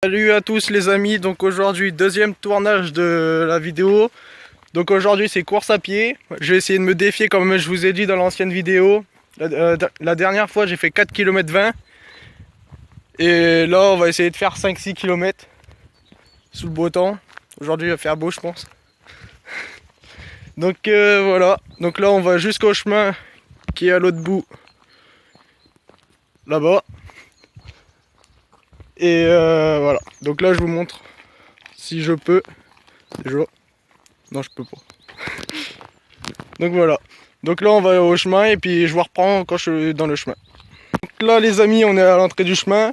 Salut à tous les amis, donc aujourd'hui deuxième tournage de la vidéo. Donc aujourd'hui c'est course à pied. Je vais essayer de me défier comme je vous ai dit dans l'ancienne vidéo. La dernière fois j'ai fait 4 km 20. Et là on va essayer de faire 5-6 km sous le beau temps. Aujourd'hui il va faire beau je pense. Donc voilà, donc là on va jusqu'au chemin qui est à l'autre bout. Là-bas. Et voilà, donc là je vous montre si je peux. Déjà. Non, je peux pas. Donc voilà. Donc là on va au chemin et puis je vous reprends quand je suis dans le chemin. Donc là les amis, on est à l'entrée du chemin.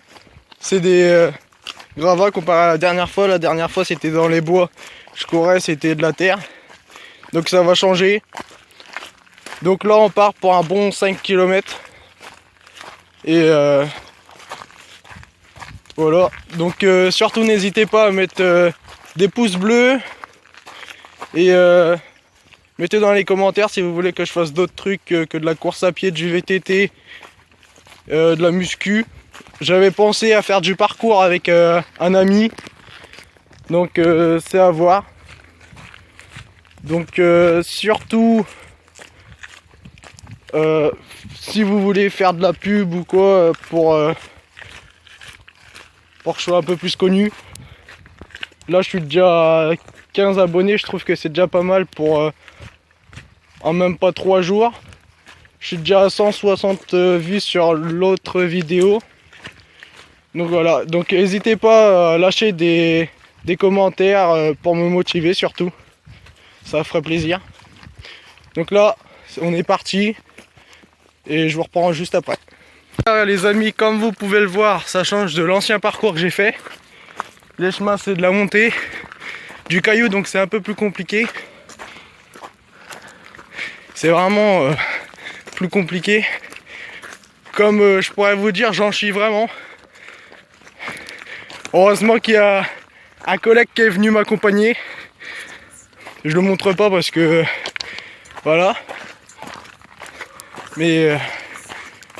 C'est des gravats comparé à la dernière fois. La dernière fois c'était dans les bois. Je courais, c'était de la terre. Donc ça va changer. Donc là on part pour un bon 5 km. Et voilà. Donc surtout n'hésitez pas à mettre des pouces bleus. Et mettez dans les commentaires si vous voulez que je fasse d'autres trucs que de la course à pied, du VTT, de la muscu. J'avais pensé à faire du parcours avec un ami. Donc c'est à voir. Donc surtout si vous voulez faire de la pub ou quoi pour que je sois un peu plus connu. Là je suis déjà à 15 abonnés, je trouve que c'est déjà pas mal pour en même pas 3 jours. Je suis déjà à 160 vues sur l'autre vidéo. Donc voilà, donc n'hésitez pas à lâcher des commentaires pour me motiver surtout. Ça ferait plaisir. Donc là, on est parti. Et je vous reprends juste après. Là, les amis, comme vous pouvez le voir, ça change de l'ancien parcours que j'ai fait. Les chemins c'est de la montée. Du caillou, donc c'est un peu plus compliqué. C'est vraiment plus compliqué. Comme je pourrais vous dire, j'en chie vraiment. Heureusement qu'il y a un collègue qui est venu m'accompagner. Je le montre pas parce que voilà. Mais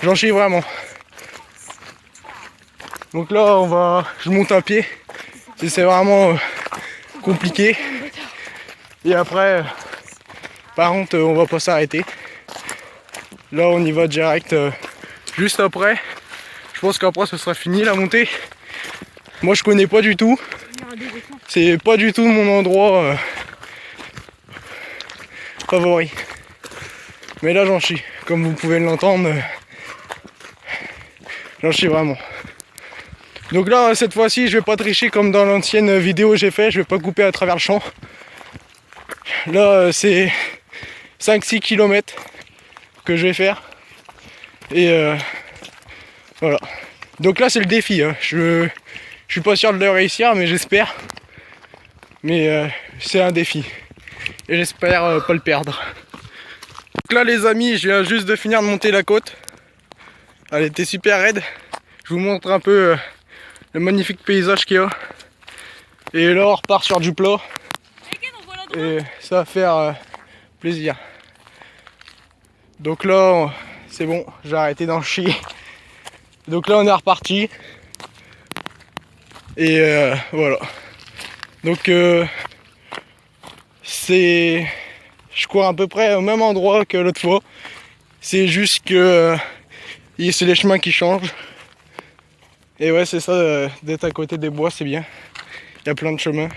j'en chie vraiment. Donc là je monte à pied. C'est vraiment compliqué. Et après, par contre, on va pas s'arrêter. Là, on y va direct juste après. Je pense qu'après, ce sera fini la montée. Moi, je connais pas du tout. C'est pas du tout mon endroit favori. Mais là, j'en chie. Comme vous pouvez l'entendre, j'en chie vraiment. Donc là, cette fois-ci, je vais pas tricher comme dans l'ancienne vidéo que j'ai fait. Je vais pas couper à travers le champ. Là, c'est 5-6 km que je vais faire. Et voilà. Donc là, c'est le défi. Hein. Je suis pas sûr de le réussir, mais j'espère. Mais c'est un défi. Et j'espère pas le perdre. Donc là, les amis, je viens juste de finir de monter la côte. Elle était super raide. Je vous montre un peu le magnifique paysage qu'il y a. Et là, on repart sur du plat. Et ça va faire plaisir. Donc là, c'est bon, j'ai arrêté d'en chier. Donc là, on est reparti. Et voilà. Donc je cours à peu près au même endroit que l'autre fois. C'est juste que c'est les chemins qui changent. Et ouais, c'est ça, d'être à côté des bois, c'est bien. Il y a plein de chemins.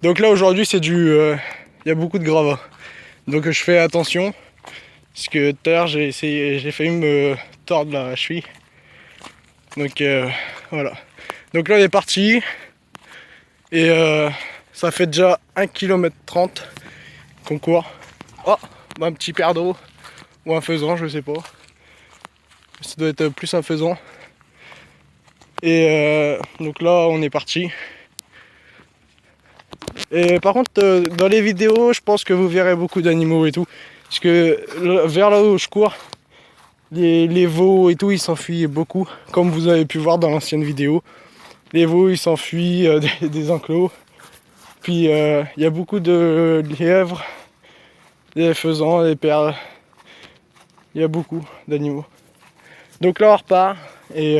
Donc là, aujourd'hui, c'est il y a beaucoup de gravats. Donc je fais attention. Parce que tout à l'heure, j'ai failli me tordre la cheville. Donc voilà. Donc là, on est parti. Et ça fait déjà 1 km 30 qu'on court. Oh, un petit père d'eau. Ou un faisan, je sais pas. Ça doit être plus un faisan. Et donc là, on est parti. Et par contre, dans les vidéos, je pense que vous verrez beaucoup d'animaux et tout. Parce que vers là où je cours, les veaux et tout, ils s'enfuient beaucoup. Comme vous avez pu voir dans l'ancienne vidéo. Les veaux, ils s'enfuient des enclos. Puis il y a beaucoup de lièvres, des faisans, des perles. Il y a beaucoup d'animaux. Donc là, on repart. Et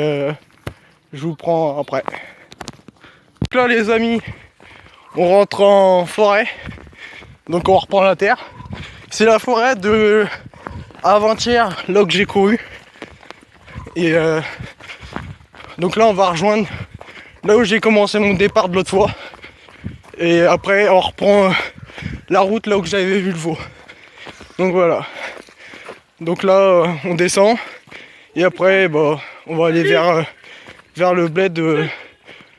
je vous prends après. Donc là les amis, on rentre en forêt. Donc on reprend la terre. C'est la forêt de avant-hier, là que j'ai couru. Et donc là on va rejoindre là où j'ai commencé mon départ de l'autre fois. Et après on reprend la route là où j'avais vu le veau. Donc voilà. Donc là on descend. Et après bah, on va aller vers le bled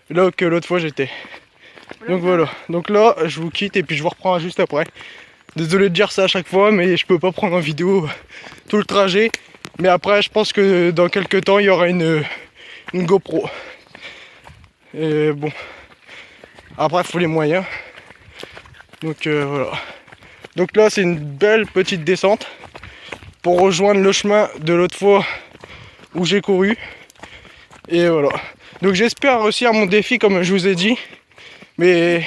là que l'autre fois j'étais. Donc voilà. Donc là je vous quitte et puis je vous reprends juste après. Désolé de dire ça à chaque fois, mais je peux pas prendre en vidéo tout le trajet. Mais après, je pense que dans quelques temps, il y aura une GoPro. Et bon. Après, il faut les moyens. Donc voilà. Donc là, c'est une belle petite descente pour rejoindre le chemin de l'autre fois où j'ai couru. Et voilà. Donc j'espère réussir mon défi comme je vous ai dit. Mais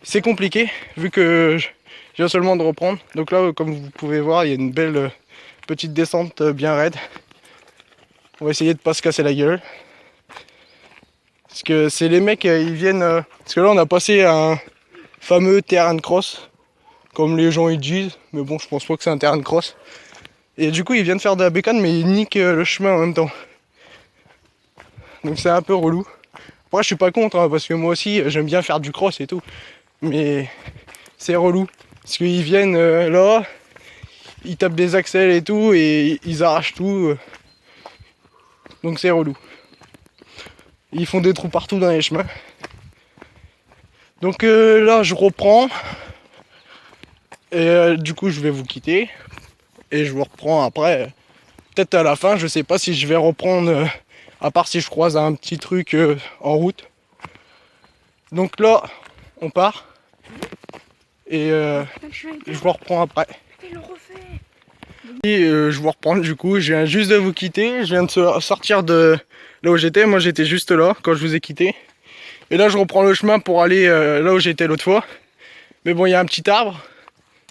c'est compliqué vu que je viens seulement de reprendre. Donc là, comme vous pouvez voir, il y a une belle petite descente bien raide. On va essayer de pas se casser la gueule. Parce que c'est les mecs, ils viennent... parce que là, on a passé un fameux terrain de cross. Comme les gens ils disent. Mais bon, je pense pas que c'est un terrain de cross. Et du coup, ils viennent faire de la bécane, mais ils niquent le chemin en même temps. Donc c'est un peu relou. Après, je suis pas contre, hein, parce que moi aussi, j'aime bien faire du cross et tout. Mais c'est relou. Parce qu'ils viennent là, ils tapent des axels et tout, et ils arrachent tout. Donc c'est relou. Ils font des trous partout dans les chemins. Donc là, je reprends. Et du coup, je vais vous quitter. Et je vous reprends après. Peut-être à la fin, je sais pas si je vais reprendre, à part si je croise un petit truc en route. Donc là, on part. Et je vous reprends après. Et je vous reprends du coup, je viens juste de vous quitter. Je viens de sortir de là où j'étais. Moi j'étais juste là quand je vous ai quitté. Et là je reprends le chemin pour aller là où j'étais l'autre fois. Mais bon, il y a un petit arbre.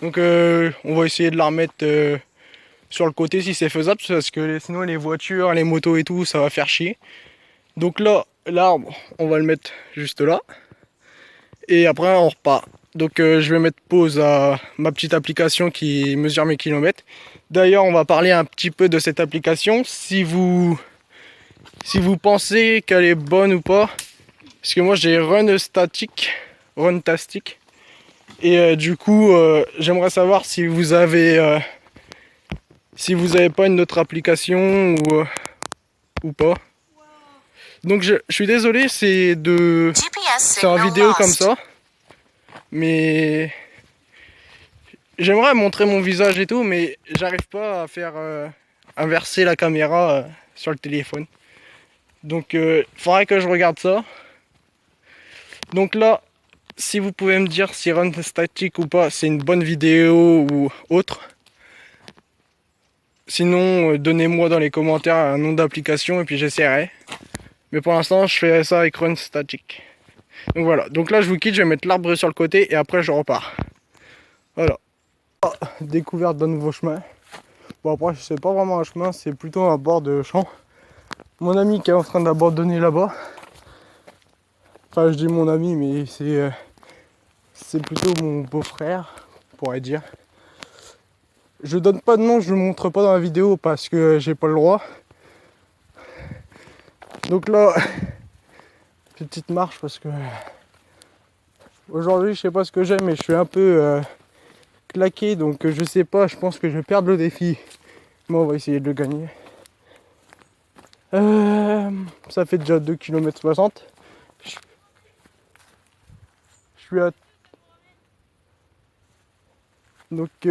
Donc on va essayer de la remettre sur le côté si c'est faisable. Parce que sinon les voitures, les motos et tout, ça va faire chier. Donc là, l'arbre, on va le mettre juste là. Et après on repart. Donc je vais mettre pause à ma petite application qui mesure mes kilomètres. D'ailleurs on va parler un petit peu de cette application. Si vous pensez qu'elle est bonne ou pas. Parce que moi j'ai Runtastic. Et du coup j'aimerais savoir si vous avez pas une autre application ou pas. Donc je suis désolé, c'est en vidéo comme ça. Mais j'aimerais montrer mon visage et tout, mais j'arrive pas à faire inverser la caméra sur le téléphone. Donc faudrait que je regarde ça. Donc là, si vous pouvez me dire si Runtastic ou pas, c'est une bonne vidéo ou autre. Sinon, donnez-moi dans les commentaires un nom d'application et puis j'essaierai. Mais pour l'instant, je fais ça avec Runtastic. Donc voilà, donc là je vous quitte, je vais mettre l'arbre sur le côté et après je repars. Voilà. Découverte d'un nouveau chemin. Bon après c'est pas vraiment un chemin, c'est plutôt un bord de champ. Mon ami qui est en train d'abandonner là-bas. Enfin je dis mon ami mais c'est plutôt mon beau-frère, on pourrait dire. Je donne pas de nom, je le montre pas dans la vidéo parce que j'ai pas le droit. Donc là, petite marche parce que aujourd'hui je sais pas ce que j'ai mais je suis un peu claqué donc je sais pas, je pense que je vais perdre le défi. Mais on va essayer de le gagner. Ça fait déjà 2 km 60. Je suis à... Donc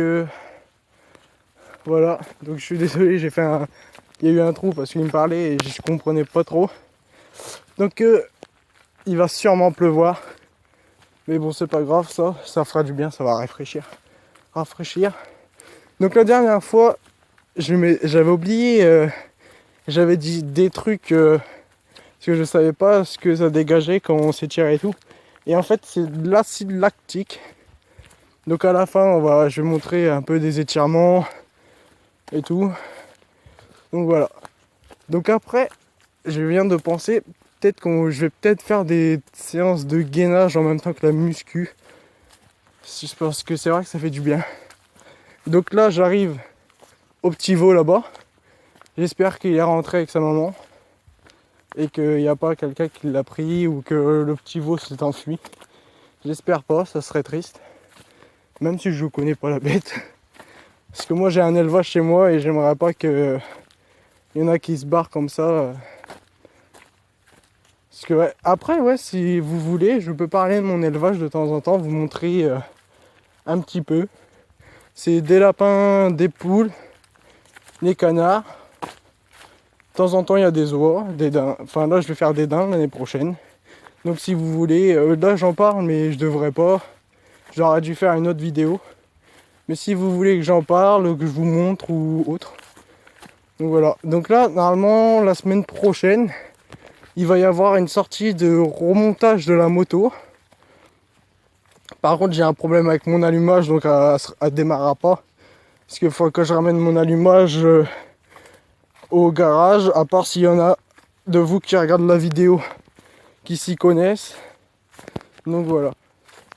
voilà, donc je suis désolé, j'ai fait un... Il y a eu un trou parce qu'il me parlait et je comprenais pas trop. Donc il va sûrement pleuvoir. Mais bon, c'est pas grave, ça fera du bien, ça va rafraîchir. Donc la dernière fois, j'avais oublié, j'avais dit des trucs parce que je savais pas ce que ça dégageait quand on s'étirait et tout. Et en fait, c'est de l'acide lactique. Donc à la fin, je vais montrer un peu des étirements et tout. Donc voilà. Donc après, je viens de penser, je vais peut-être faire des séances de gainage en même temps que la muscu. Parce que c'est vrai que ça fait du bien. Donc là, j'arrive au petit veau là-bas. J'espère qu'il est rentré avec sa maman. Et qu'il n'y a pas quelqu'un qui l'a pris ou que le petit veau s'est enfui. J'espère pas, ça serait triste. Même si je ne connais pas la bête. Parce que moi j'ai un élevage chez moi et j'aimerais pas qu'il y en a qui se barrent comme ça. Parce que ouais, après ouais, si vous voulez, je peux parler de mon élevage de temps en temps, vous montrer un petit peu. C'est des lapins, des poules, des canards. De temps en temps il y a des oies, des daims. Enfin là je vais faire des daims l'année prochaine. Donc si vous voulez, là j'en parle mais je devrais pas. J'aurais dû faire une autre vidéo. Mais si vous voulez que j'en parle, que je vous montre ou autre. Donc voilà. Donc là, normalement, la semaine prochaine, il va y avoir une sortie de remontage de la moto. Par contre, j'ai un problème avec mon allumage, donc elle démarrera pas. Parce qu'il faut que je ramène mon allumage au garage, à part s'il y en a de vous qui regardent la vidéo qui s'y connaissent. Donc voilà.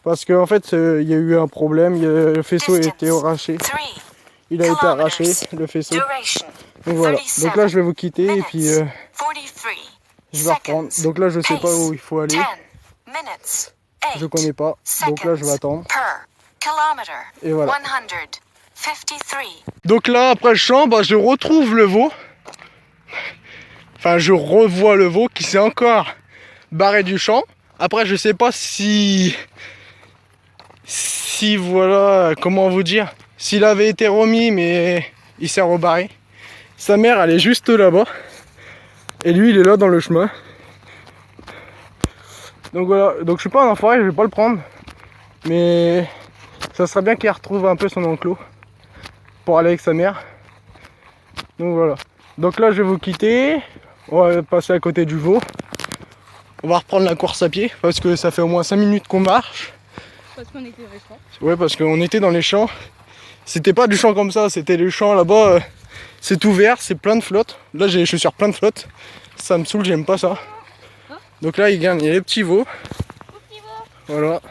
Parce qu'en fait, il y a eu un problème, le faisceau a été arraché. Il a été arraché, le faisceau. Donc voilà. Donc là, je vais vous quitter et puis je vais reprendre. Donc là, je sais pas où il faut aller. Je connais pas. Donc là, je vais attendre. Et voilà. Donc là, après le champ, bah, je retrouve le veau. Enfin, je revois le veau qui s'est encore barré du champ. Après, je sais pas si voilà, comment vous dire, s'il avait été remis mais il s'est rebarré. Sa mère elle est juste là-bas et lui il est là dans le chemin. Donc voilà, donc je suis pas un enfoiré, je vais pas le prendre, mais ça serait bien qu'il retrouve un peu son enclos pour aller avec sa mère. Donc voilà, donc là je vais vous quitter, on va passer à côté du veau, on va reprendre la course à pied parce que ça fait au moins 5 minutes qu'on marche. Parce qu'on était dans les champs. Ouais, parce qu'on était dans les champs. C'était pas du champ comme ça, c'était les champs là-bas. C'est ouvert, c'est plein de flotte. Là, j'ai les chaussures plein de flotte. Ça me saoule, j'aime pas ça. Donc là, il y a les petits veaux. Voilà.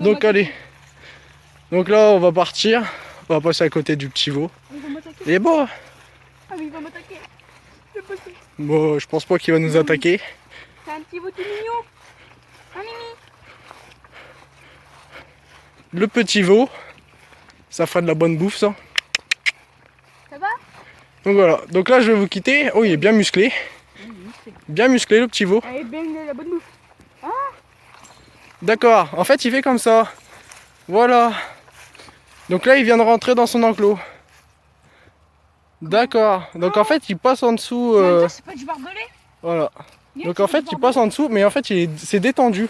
Donc allez. Donc là, on va partir. On va passer à côté du petit veau. Il est beau. Ah mais il va m'attaquer. Bon, je pense pas qu'il va nous attaquer. C'est un petit veau tout mignon. Un mimi. Le petit veau, ça fera de la bonne bouffe ça. Ça va? Donc voilà, donc là je vais vous quitter. Oh il est bien musclé. Bien musclé le petit veau. Allez, bien la bonne bouffe. Ah. D'accord, en fait il fait comme ça. Voilà. Donc là il vient de rentrer dans son enclos. D'accord, donc en fait il passe en dessous. C'est pas du barbelé. Voilà. Donc en fait il passe en dessous, mais en fait c'est détendu.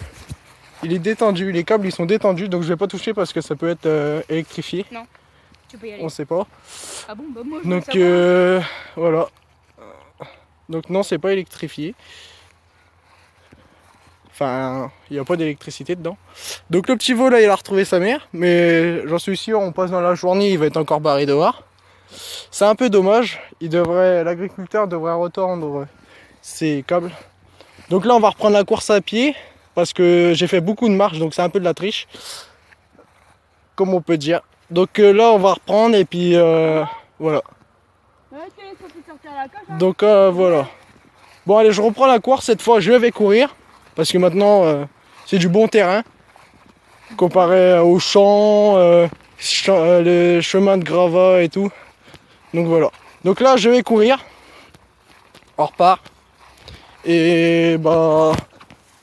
Il est détendu, les câbles ils sont détendus, donc je vais pas toucher parce que ça peut être électrifié. Non, tu peux y aller. On sait pas. Ah bon, bah moi je Donc voilà. Donc non, c'est pas électrifié. Enfin, il n'y a pas d'électricité dedans. Donc le petit veau là, il a retrouvé sa mère, mais j'en suis sûr, on passe dans la journée, il va être encore barré dehors. C'est un peu dommage. L'agriculteur devrait retendre ses câbles. Donc là, on va reprendre la course à pied. Parce que j'ai fait beaucoup de marches, donc c'est un peu de la triche. Comme on peut dire. Donc là, on va reprendre et puis voilà. Donc voilà. Bon, allez, je reprends la course. Cette fois, je vais courir. Parce que maintenant, c'est du bon terrain. Comparé aux champs, les chemins de gravats et tout. Donc voilà. Donc là, je vais courir. On repart. Et bah...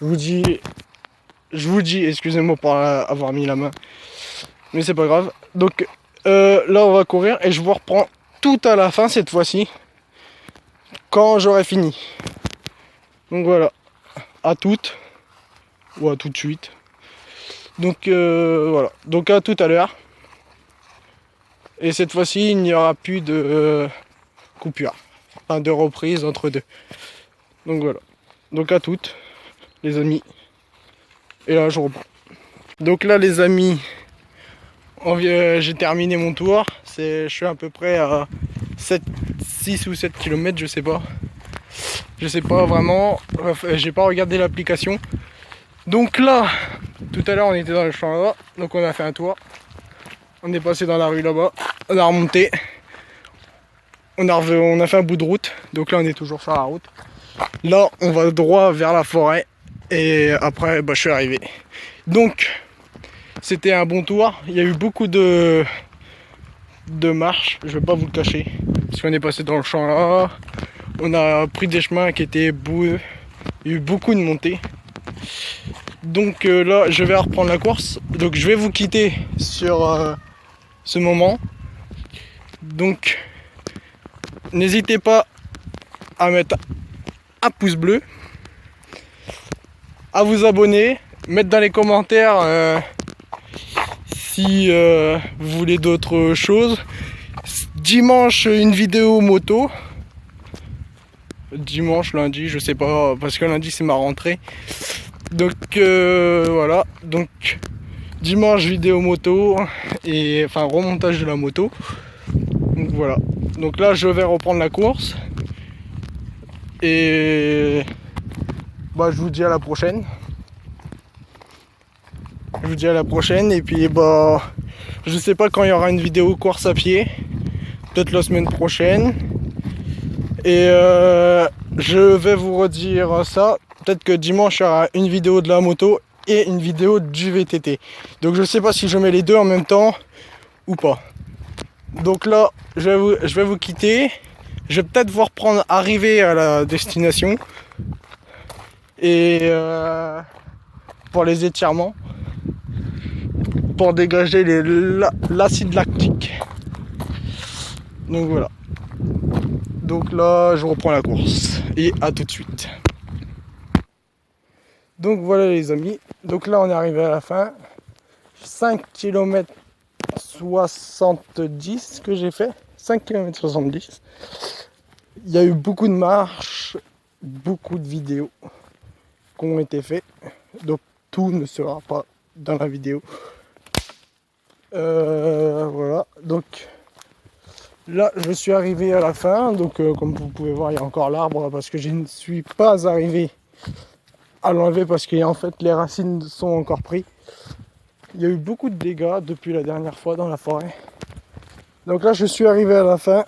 Je vous dis, excusez-moi pour avoir mis la main, mais c'est pas grave. Donc là on va courir et je vous reprends tout à la fin cette fois-ci, quand j'aurai fini. Donc voilà, à toutes, ou à tout de suite. Donc voilà, donc à tout à l'heure. Et cette fois-ci il n'y aura plus de coupure, enfin de reprise entre deux. Donc voilà, donc à toutes les amis. Et là je reprends. Donc là les amis, j'ai terminé mon tour. Je suis à peu près à 6 ou 7 km, je sais pas. Je sais pas vraiment, j'ai pas regardé l'application. Donc là, tout à l'heure on était dans le champ là, donc on a fait un tour. On est passé dans la rue là-bas, on a remonté. On a fait un bout de route, donc là on est toujours sur la route. Là on va droit vers la forêt et après je suis arrivé. Donc c'était un bon tour, il y a eu beaucoup de marches, je vais pas vous le cacher. Parce qu'on est passé dans le champ là, on a pris des chemins qui étaient boueux, il y a eu beaucoup de montées. Donc là je vais reprendre la course, donc je vais vous quitter sur ce moment. Donc n'hésitez pas à mettre un pouce bleu, à vous abonner, mettre dans les commentaires si vous voulez d'autres choses. Dimanche, une vidéo moto. Dimanche, lundi, je sais pas, parce que lundi c'est ma rentrée. Donc voilà, donc dimanche vidéo moto et enfin remontage de la moto. Donc voilà. Donc là je vais reprendre la course. Et bah je vous dis à la prochaine. Je vous dis à la prochaine et puis bah je sais pas quand il y aura une vidéo course à pied. Peut-être la semaine prochaine. Et je vais vous redire ça. Peut-être que dimanche il y aura une vidéo de la moto et une vidéo du VTT. Donc je sais pas si je mets les deux en même temps ou pas. Donc là je vais vous quitter. Je vais peut-être vous reprendre arriver à la destination. Et pour les étirements. Pour dégager l'acide lactique. Donc voilà. Donc là je reprends la course. Et à tout de suite. Donc voilà les amis. Donc là on est arrivé à la fin. 5 km 70 que j'ai fait. 5 km 70. Il y a eu beaucoup de marches, beaucoup de vidéos qui ont été faites. Donc tout ne sera pas dans la vidéo. Voilà. Donc là je suis arrivé à la fin. Donc comme vous pouvez voir il y a encore l'arbre parce que je ne suis pas arrivé à l'enlever parce que en fait les racines sont encore prises. Il y a eu beaucoup de dégâts depuis la dernière fois dans la forêt. Donc là je suis arrivé à la fin.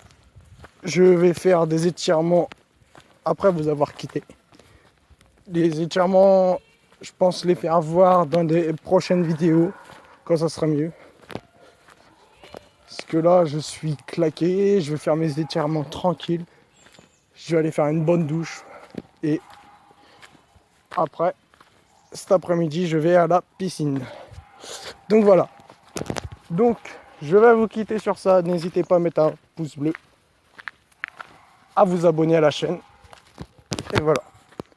Je vais faire des étirements après vous avoir quitté. Les étirements, je pense les faire voir dans des prochaines vidéos quand ça sera mieux. Parce que là je suis claqué, je vais faire mes étirements tranquilles. Je vais aller faire une bonne douche et après cet après-midi je vais à la piscine. Donc voilà. Donc je vais vous quitter sur ça. N'hésitez pas à mettre un pouce bleu, à vous abonner à la chaîne. Et voilà.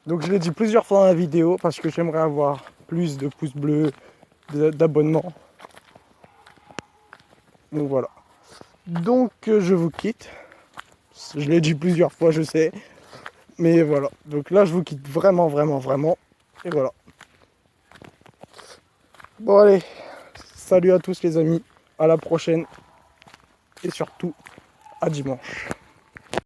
Donc je l'ai dit plusieurs fois dans la vidéo parce que j'aimerais avoir plus de pouces bleus, d'abonnements. Donc voilà. Donc je vous quitte. Je l'ai dit plusieurs fois, je sais. Mais voilà. Donc là je vous quitte vraiment, vraiment, vraiment. Et voilà. Bon allez. Salut à tous les amis. À la prochaine. Et surtout, à dimanche.